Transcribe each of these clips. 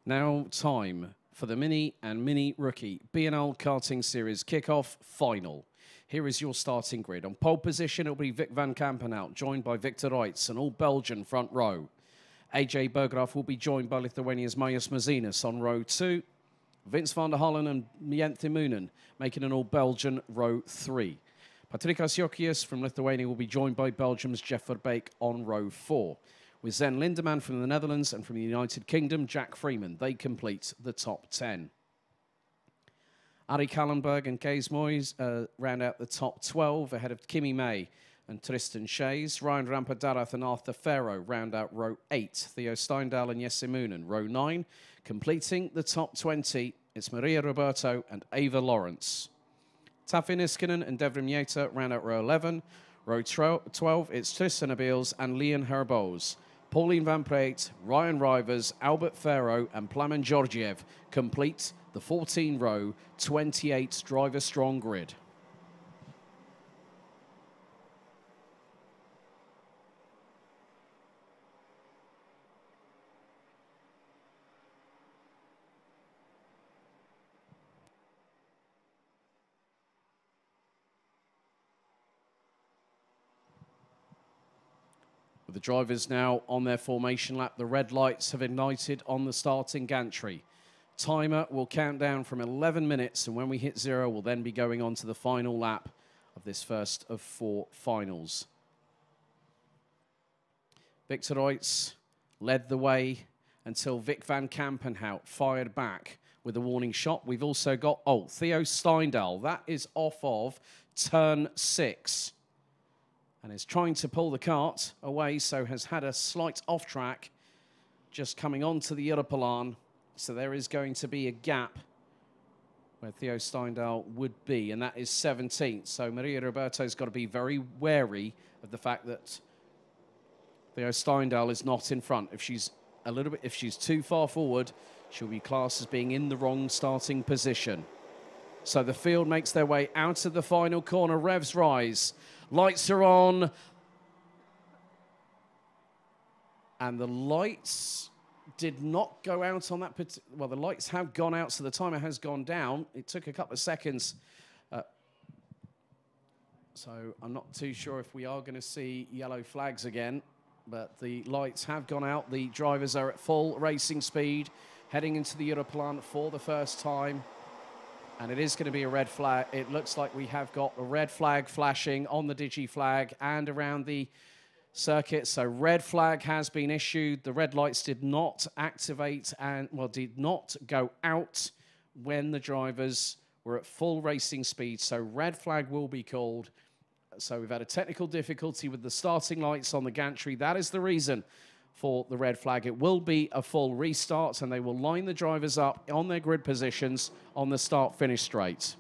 Now time for the Mini and Mini Rookie BNL Karting Series Kickoff Final. Here is your starting grid. On pole position, it'll be Vic van Kampenhout, joined by Victor Reitz, an all-Belgian front row. AJ Berggraaf will be joined by Lithuania's Majus Mazinas on row 2. Vince van der Hallen and Miente Moonen making an all-Belgian row 3. Patrikas Jokius from Lithuania will be joined by Belgium's Jeff Verbeek on row 4. With Zen Lindemann from the Netherlands and from the United Kingdom, Jack Freeman. They complete the top 10. Arie Kallenberg and Kees Moyes round out the top 12 ahead of Kimi May and Tristan Shays. Ryan Rampadarath and Arthur Farrow round out row 8. Theo Steindal and Jesse Moonen, row 9. Completing the top 20, it's Maria Roberto and Ava Lawrence. Tafi Niskanen and Devrim Yeta round out row 11. Row 12, it's Tristan Abils and Leon Herbos. Pauline Van Preet, Ryan Rivers, Albert Farrow and Plamen Georgiev complete the 14-row, 28-driver-strong grid. With the drivers now on their formation lap, the red lights have ignited on the starting gantry. Timer will count down from 11 minutes, and when we hit 0, we'll then be going on to the final lap of this first of 4 finals. Victor Reitz led the way until Vic van Kampenhout fired back with a warning shot. We've also got, Theo Steindal. That is off of turn 6. And is trying to pull the cart away, so has had a slight off-track just coming onto the Europalan. So there is going to be a gap where Theo Steindal would be, and that is 17th. So Maria Roberto's got to be very wary of the fact that Theo Steindal is not in front. If she's too far forward, she'll be classed as being in the wrong starting position. So the field makes their way out of the final corner. Revs rise. Lights are on. And the lights did not go out on that. Well, the lights have gone out, so the timer has gone down. It took a couple of seconds. So I'm not too sure if we are going to see yellow flags again. But the lights have gone out. The drivers are at full racing speed, heading into the Europlan for the first time. And it is going to be a red flag. It looks like we have got a red flag flashing on the Digi flag and around the circuit. So red flag has been issued. The red lights did not activate and, well, did not go out when the drivers were at full racing speed. So red flag will be called. So we've had a technical difficulty with the starting lights on the gantry. That is the reason for the red flag. It will be a full restart, and they will line the drivers up on their grid positions on the start-finish straight.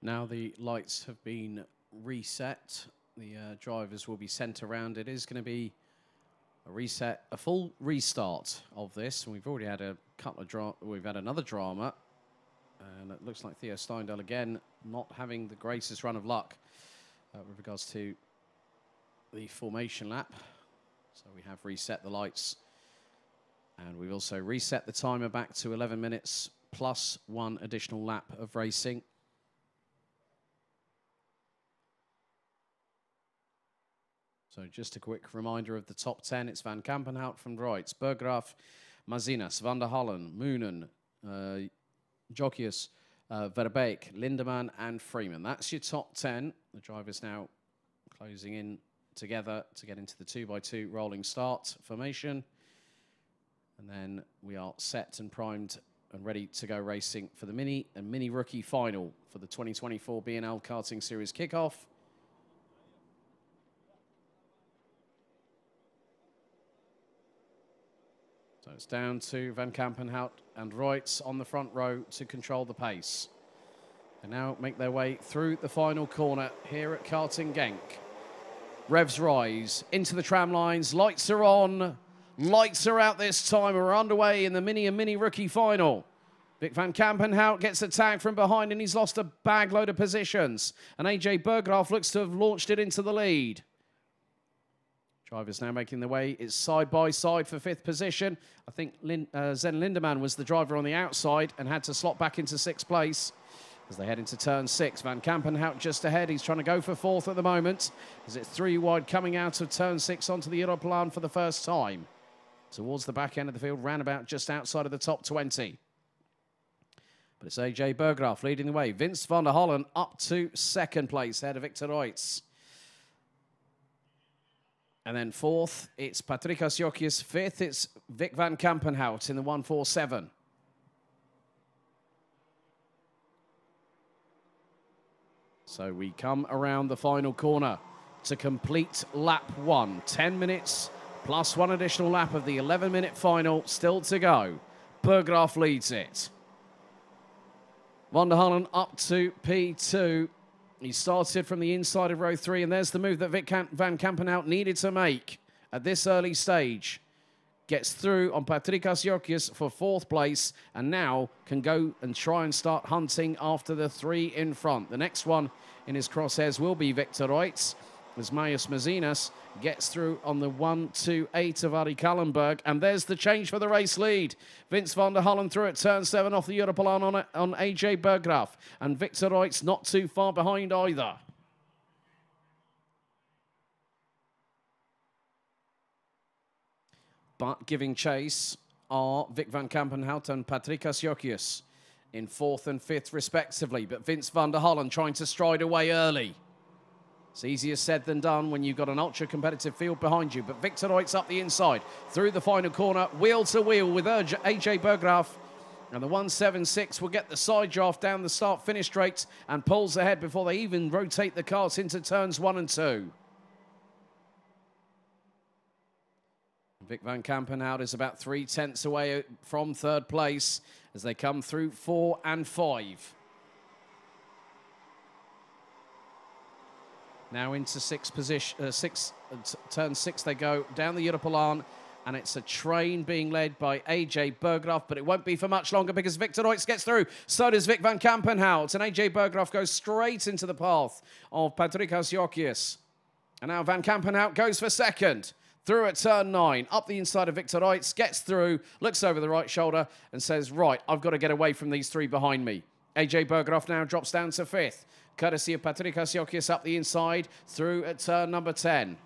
Now the lights have been reset. The drivers will be sent around. It is going to be a reset, a full restart of this. And we've already had a couple of we've had another drama. And it looks like Theo Steindl again not having the greatest run of luck with regards to the formation lap. So we have reset the lights. And we've also reset the timer back to 11 minutes plus 1 additional lap of racing. So just a quick reminder of the top 10. It's Van Kampenhout from Reutz, Berggraaf, Mazinas, Van der Hallen, Moonen, Jokius, Verbeek, Lindemann and Freeman. That's your top 10. The drivers now closing in together to get into the 2x2 rolling start formation. And then we are set and primed and ready to go racing for the mini and mini rookie final for the 2024 BNL Karting Series kickoff. So it's down to Van Kampenhout and Reutz on the front row to control the pace. They now make their way through the final corner here at Karting Genk. Revs rise into the tram lines. Lights are on. Lights are out this time. We're underway in the mini and mini rookie final. Vic Van Kampenhout gets attacked from behind and he's lost a bag load of positions. And AJ Berggraaf looks to have launched it into the lead. Drivers now making their way. It's side by side for 5th position. I think Zen Lindemann was the driver on the outside and had to slot back into 6th place as they head into turn 6. Van Kampenhout just ahead. He's trying to go for 4th at the moment as it's 3 wide coming out of turn 6 onto the Europlan for the first time. Towards the back end of the field, roundabout just outside of the top 20. But it's AJ Berggraaf leading the way. Vince van der Hallen up to 2nd place ahead of Victor Reutz. And then 4th, it's Patrikas Jokius. 5th, it's Vic Van Kampenhout in the 147. So we come around the final corner to complete lap 1. 10 minutes plus 1 additional lap of the 11-minute final still to go. Berggraaf leads it. Van der Hallen up to P2. He started from the inside of row 3, and there's the move that Vic Van Kampenhout needed to make at this early stage. Gets through on Patrikas Jokius for 4th place, and now can go and try and start hunting after the 3 in front. The next one in his crosshairs will be Victor Reutz, as Marius Mazinas gets through on the 1-2-8 of Arie Kallenberg. And there's the change for the race lead. Vince van der Hallen through at turn 7 off the Europlan on AJ Berggraaf. And Victor Reutz not too far behind either. But giving chase are Vic Van Kampenhout and Patrikas Jokius in 4th and 5th respectively. But Vince van der Hallen trying to stride away early. It's easier said than done when you've got an ultra-competitive field behind you. But Victor Reutz up the inside, through the final corner, wheel to wheel with AJ Berggraaf. And the 176 will get the side draft down the start-finish straight and pulls ahead before they even rotate the carts into turns 1 and 2. Vic Van Kampenhout is about 3/10 away from 3rd place as they come through 4 and 5. Now into 6th position, turn 6 they go down the Europlan, and it's a train being led by AJ Berggraaf, but it won't be for much longer because Victor Reutz gets through. So does Vic Van Kampenhout, and AJ Berggraaf goes straight into the path of Patrikas Jokius. And now Van Kampenhout goes for 2nd. Through at turn 9, up the inside of Victor Reutz, gets through, looks over the right shoulder and says, right, I've got to get away from these 3 behind me. AJ Berggraaf now drops down to 5th. Courtesy of Patrikas Jokius up the inside, through at turn number 10.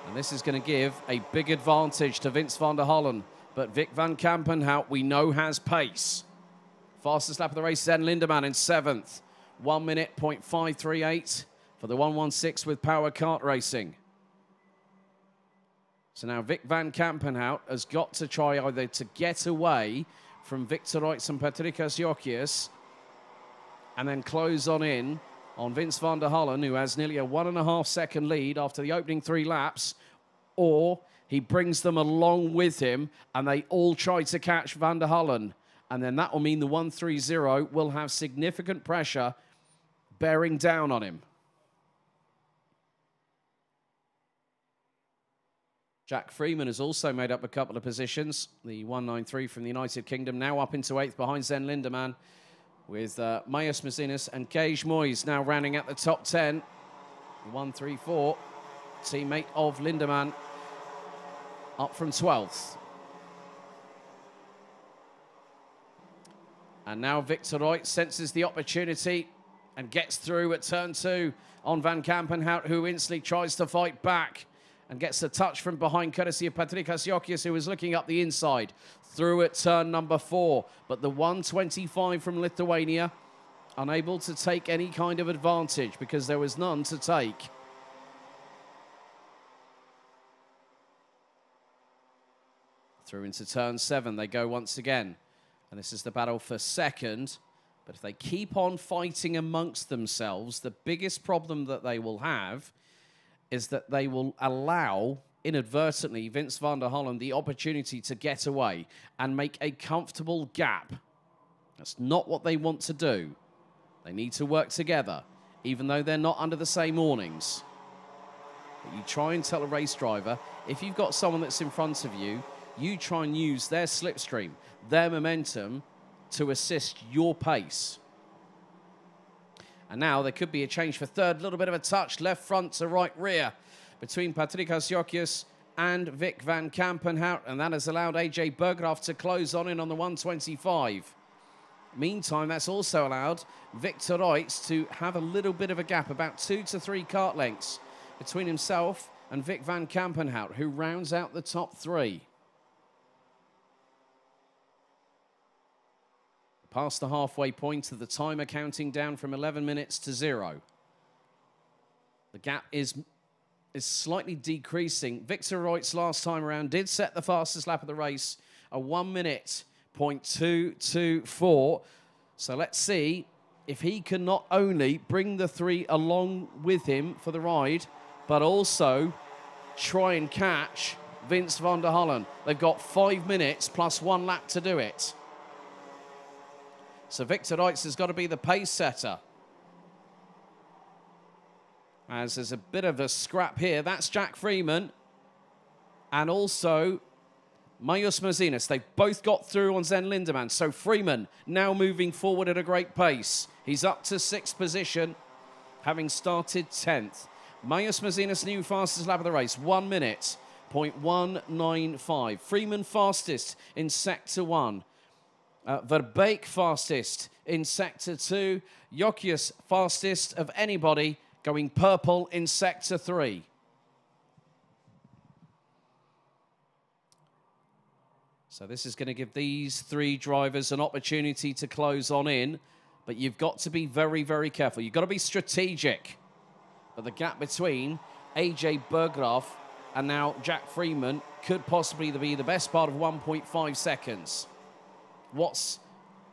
And this is going to give a big advantage to Vince van der Hallen. But Vic Van Kampenhout, we know, has pace. Fastest lap of the race, Zen Lindemann in 7th. 1 minute, .538 for the 116 with Power Kart Racing. So now Vic Van Kampenhout has got to try either to get away from Victor Reutz and Patrikas Jokius and then close on Vince van der Hallen, who has nearly a 1.5 second lead after the opening 3 laps, or He brings them along with him, and they all try to catch Van der Hullen. And then that will mean the 130 will have significant pressure bearing down on him. Jack Freeman has also made up a couple of positions. The 193 from the United Kingdom now up into 8th behind Zen Lindemann, with Mayus Mazinas and Gage Moyes now rounding at the top 10. 134, teammate of Lindemann, up from 12th. And now Victor Reut senses the opportunity and gets through at turn 2 on Van Kampenhout, who instantly tries to fight back and gets a touch from behind, courtesy of Patrikas Jokius, who was looking up the inside. Through at turn number 4, but the 125 from Lithuania unable to take any kind of advantage because there was none to take. Through into turn 7, they go once again. And this is the battle for second. But if they keep on fighting amongst themselves, the biggest problem that they will have is that they will allow, inadvertently, Vince van der Hullen the opportunity to get away and make a comfortable gap. That's not what they want to do. They need to work together, even though they're not under the same awnings. But you try and tell a race driver, if you've got someone that's in front of you, you try and use their slipstream, their momentum, to assist your pace. And now there could be a change for third. A little bit of a touch, left front to right rear between Patrikas Jokius and Vic van Kampenhout. And that has allowed AJ Berggraaf to close on in on the 125. Meantime, that's also allowed Victor Reut to have a little bit of a gap, about 2 to 3 kart lengths between himself and Vic van Kampenhout, who rounds out the top 3. Past the halfway point of the timer, counting down from 11 minutes to 0. The gap is slightly decreasing. Victor Reut's last time around did set the fastest lap of the race, a 1 minute, 0.224. So let's see if he can not only bring the 3 along with him for the ride, but also try and catch Vince van der Hullen. They've got 5 minutes plus 1 lap to do it. So Victor Reut has got to be the pace setter. As there's a bit of a scrap here. That's Jack Freeman. And also Mayus Mazinas. They've both got through on Zen Lindemann. So Freeman now moving forward at a great pace. He's up to 6th position, having started 10th. Mayus Mazinas, new fastest lap of the race. 1 minute, 0.195. Freeman fastest in Sector 1. Verbeek fastest in Sector 2. Jokius fastest of anybody, going purple in Sector 3. So this is going to give these 3 drivers an opportunity to close on in. But you've got to be very, very careful. You've got to be strategic. But the gap between AJ Berggraaf and now Jack Freeman could possibly be the best part of 1.5 seconds. What's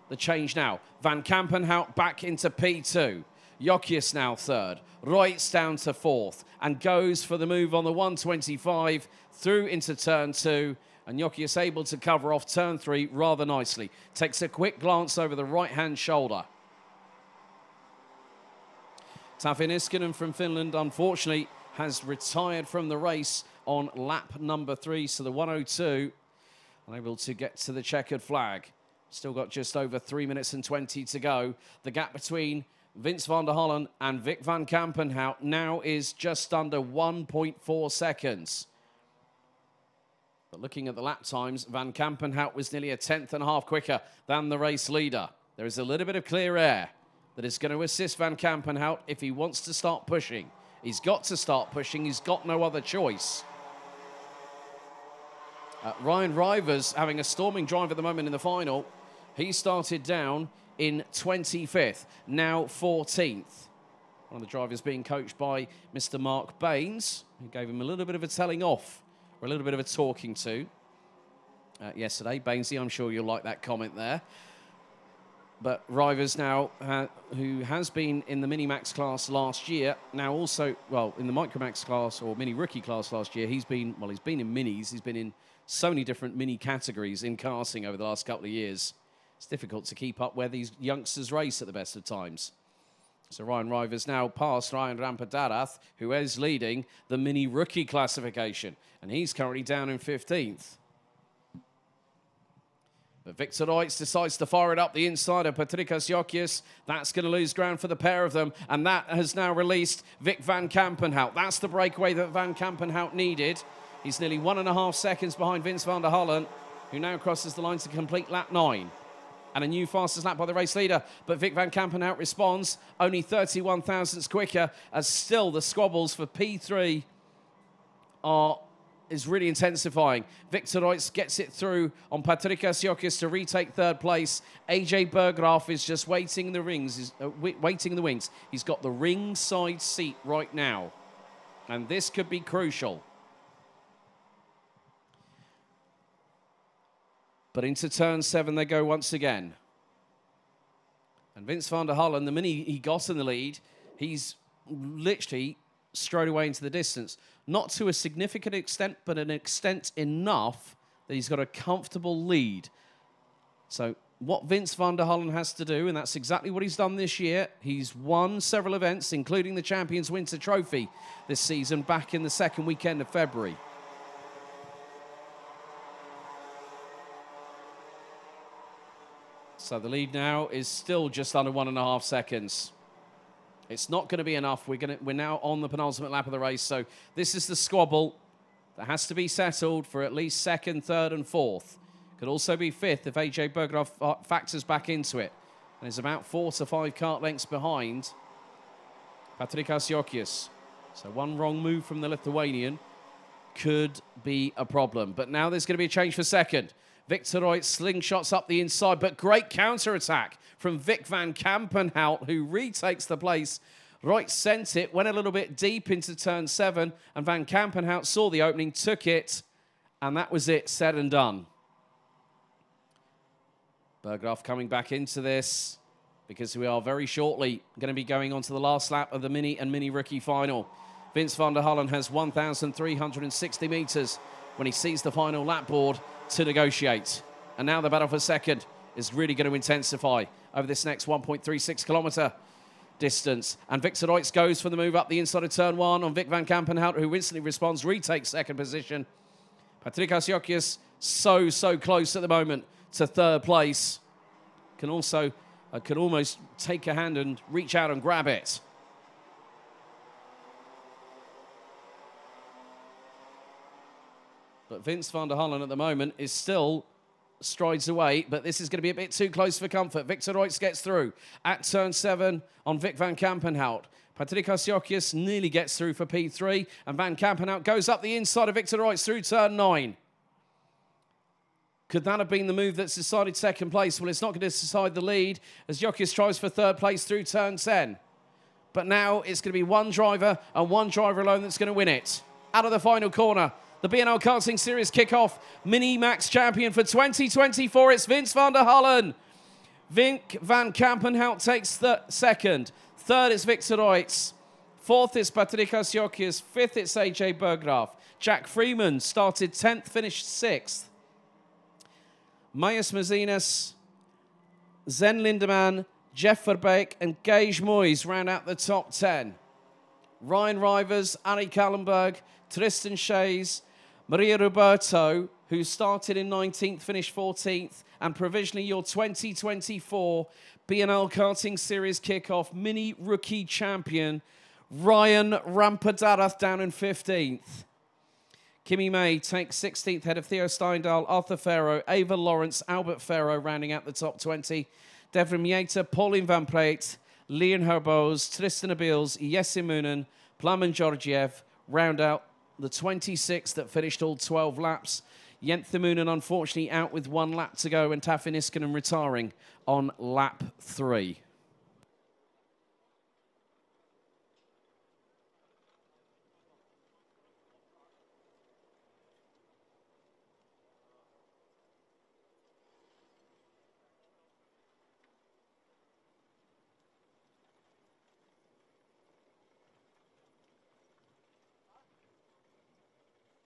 the change now? Van Kampenhout back into P2. Jokius now 3rd. Reut's down to 4th and goes for the move on the 125 through into turn 2. And Jokius able to cover off turn 3 rather nicely. Takes a quick glance over the right-hand shoulder. Tafin Iskinen from Finland, unfortunately, has retired from the race on lap number 3. So the 102 unable to get to the checkered flag. Still got just over 3 minutes and 20 to go. The gap between Vince van der Hullen and Vic van Kampenhout now is just under 1.4 seconds. But looking at the lap times, Van Kampenhout was nearly a 10th and a half quicker than the race leader. There is a little bit of clear air that is going to assist Van Kampenhout if he wants to start pushing. He's got to start pushing. He's got no other choice. Ryan Rivers having a storming drive at the moment in the final. He started down in 25th, now 14th. One of the drivers being coached by Mr. Mark Baines, who gave him a little bit of a telling off, or a little bit of a talking to yesterday. Bainesy, I'm sure you'll like that comment there. But Rivers now, who has been in the Mini-Max class last year, now also, well, in the Micro-Max class or Mini-Rookie class last year, he's been in Minis. He's been in so many different Mini categories in karting over the last couple of years. It's difficult to keep up where these youngsters race at the best of times. So Ryan Rivers now past Ryan Rampadarath, who is leading the Mini-Rookie classification. And he's currently down in 15th. But Victor Reitz decides to fire it up the inside of Patrikas Jokius. That's going to lose ground for the pair of them. And that has now released Vic van Kampenhout. That's the breakaway that Van Kampenhout needed. He's nearly 1.5 seconds behind Vince van der Hullen, who now crosses the line to complete lap 9. And a new fastest lap by the race leader. But Vic van Kampenhout responds only 31 thousandths quicker, as still the squabbles for P3 is really intensifying. Victor Reitz gets it through on Patrikas Jokius to retake third place. AJ Berggraf is just waiting in the rings, waiting in the wings. He's got the ringside seat right now, and this could be crucial. But into turn 7 they go once again. And Vince van der Hullen, the minute he got in the lead, he's literally strode away into the distance. Not to a significant extent, but an extent enough that he's got a comfortable lead. So what Vince van der Hullen has to do, and that's exactly what he's done this year, he's won several events, including the Champions Winter Trophy this season, back in the second weekend of February. So the lead now is still just under 1.5 seconds. It's not going to be enough. We're now on the penultimate lap of the race. So this is the squabble that has to be settled for at least second, third, and fourth. Could also be fifth if AJ Berggraf factors back into it. And is about 4 to 5 kart lengths behind Patrikas Jokius. So one wrong move from the Lithuanian could be a problem. But now there's going to be a change for second. Victor Reitz slingshots up the inside, but great counter-attack from Vic van Kampenhout, who retakes the place. Reitz sent it, went a little bit deep into turn 7, and Van Kampenhout saw the opening, took it, and that was it, said and done. Berggraf coming back into this, because we are very shortly going to be going on to the last lap of the Mini and Mini-Rookie final. Vince van der Hullen has 1,360 metres when he sees the final lap board to negotiate. And now the battle for second is really going to intensify over this next 1.36 kilometre distance. And Victor Reitz goes for the move up the inside of turn 1 on Vic van Kampenhout, who instantly responds, retakes second position. Patrikas Jokius so close at the moment to third place. Can also, can almost take a hand and reach out and grab it. But Vince van der Hullen at the moment is still strides away, but this is going to be a bit too close for comfort. Victor Reitz gets through at turn 7 on Vic van Kampenhout. Patrikas Jokius nearly gets through for P3, and Van Kampenhout goes up the inside of Victor Reitz through turn 9. Could that have been the move that's decided second place? Well, it's not going to decide the lead as Jokius tries for third place through turn 10. But now it's going to be one driver and one driver alone that's going to win it. Out of the final corner, the BNL Karting Series kickoff Mini-Max champion for 2024, it's Vince van der Hullen. Vic van Kampenhout takes the second. Third is Victor Reitz. Fourth is Patrikas Jokius. Fifth, it's AJ Berggraf. Jack Freeman started 10th, finished 6th. Maius Mazinas, Zen Lindemann, Jeff Verbeek and Gage Moyes round out the top 10. Ryan Rivers, Ali Kallenberg, Tristan Shays, Maria Roberto, who started in 19th, finished 14th, and provisionally your 2024 BNL Karting Series kickoff Mini-Rookie champion, Ryan Rampadarath down in 15th. Kimi May takes 16th, head of Theo Steindal, Arthur Farrow, Ava Lawrence, Albert Farrow rounding out the top 20. Devin Mieta, Pauline Van Plate, Leon Herbos, Tristan Abils, Jesse Moonen, Plamen Georgiev round out the 26 that finished all 12 laps. Jenthe Moonen unfortunately out with 1 lap to go, and Taffy Niskanen retiring on lap 3.